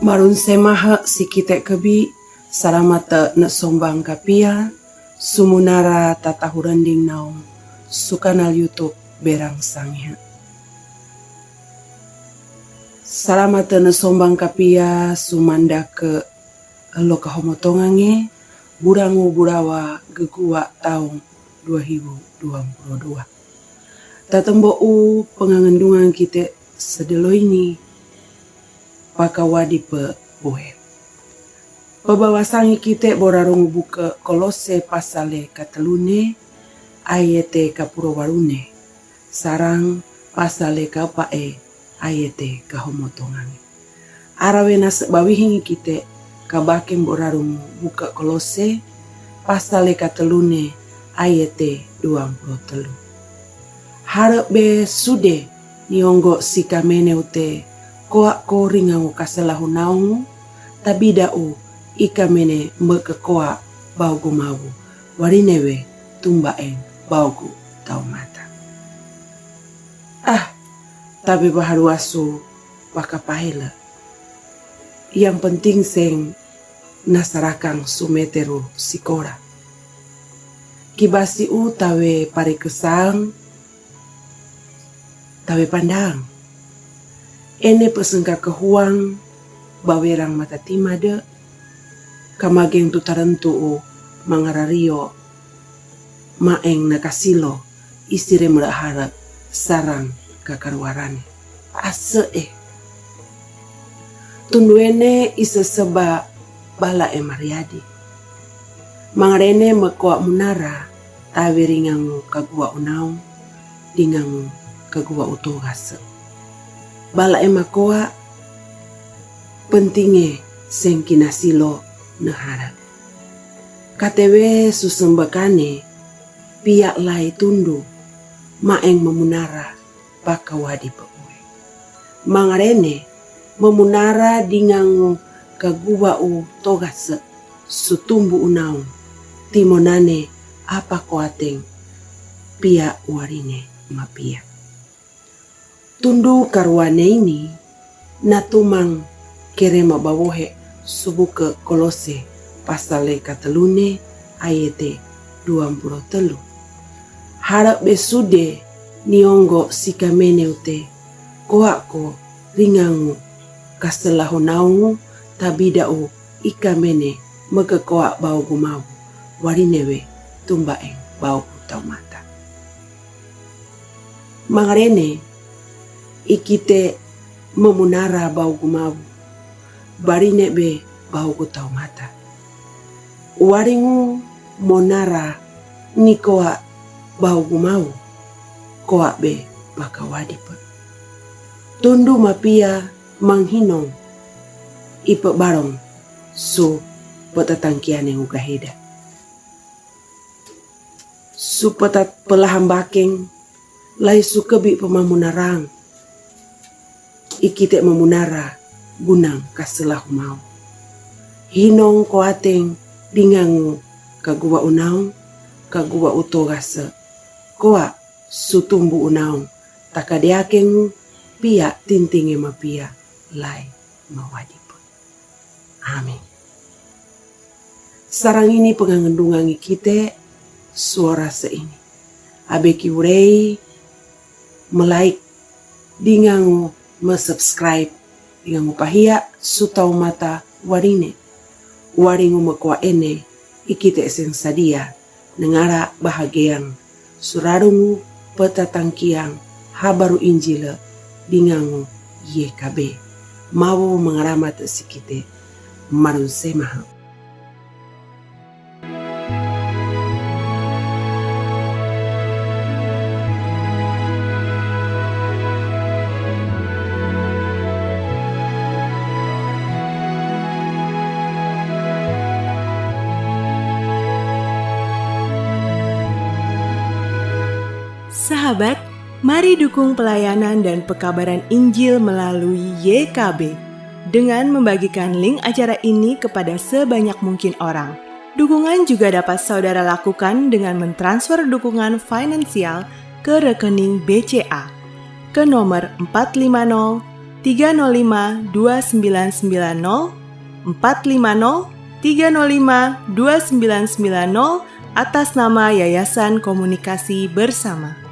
Marun semaha si kite kebi saramata na sombang kapia sumunara tatahuranding naung sukanal YouTube berang sangha. Saramata na sombang kapia sumanda ke loka homotongange burangu burawa gegua tahun 2022. Tatembo pengangendungan kita sedelo ini pakawadi pe bohe. Pebawasangi kita borarong buka Kolose pasale katalune ayete kapuro warune sarang pasale kapae ayete kahomotongange. Arawena sebawihingi kita kabaken borarong buka Kolose pasale katalune ayete 23. Harap be sude niongo sikamene ute koa ko ringangu kasalahu naungu tabidau ikamene mbeke koa baugu mawu warinewe tumbaeng baugu tau mata. Tabe baharuasu pakapahela. Yang penting seng nasarakang sumeteru sikora. Kibasi u tawe parikesang tawe pandang. Ene pesengka kehuang bawerang mata timade kamageng tutarentu mangarario maeng nakasilo istire merahara sarang kakarwarane ase tunduene isa seba bala mariadi mangarene mekoa munara tawe ringangu kagua unau dingangu kagua utogase bala makoa pentinge sengkina silo nehara. Katewe susembakane pihak lai tundu maeng memunara pakawadi peue. Mangarene memunara dingangu kagua u togase sutumbu unau timonane apa koateng pihak warine mapia. Tundu karwane ini natumang kerema bawohe subuke Kolose pasale katalune ayete 23. Harap besude niongo sikamene ute koako ringangu kaselahu naungu tabidau ikamene meke koa bau gumawu warinewe tumbaeng bau tau mata. Mangarene ikite memunara bau gumawu barine be bau tau mata. Waringu monara nikoa bau gumawu koa be bakawadi pe. Tundu mapia manghinong ipe barong su petatangkiane ugaheda. Su petat pelaham bakeng lai su kebi pemamunarang ikite memunara gunang kaselahu mau. Hinong koateng dingangu kagua unaung kagua utogase koa sutumbu unaung takadeakengu pia tintinge mapia lai mawadipu. Amin. Sarang ini pengangendungangi kita suara seini. Abeki urei melike dingangu me-subscribe dingangu pahia sutau mata warine waringu mekwa ene ikite eseng sadia nengara bahagiang surarungu petatangkiang habaru injila dingangu YKB mau mengaramat sikite marun semaha. Sahabat, mari dukung pelayanan dan pekabaran Injil melalui YKB dengan membagikan link acara ini kepada sebanyak mungkin orang. Dukungan juga dapat saudara lakukan dengan mentransfer dukungan finansial ke rekening BCA ke nomor 450 305 2990, 450 305 2990 atas nama Yayasan Komunikasi Bersama.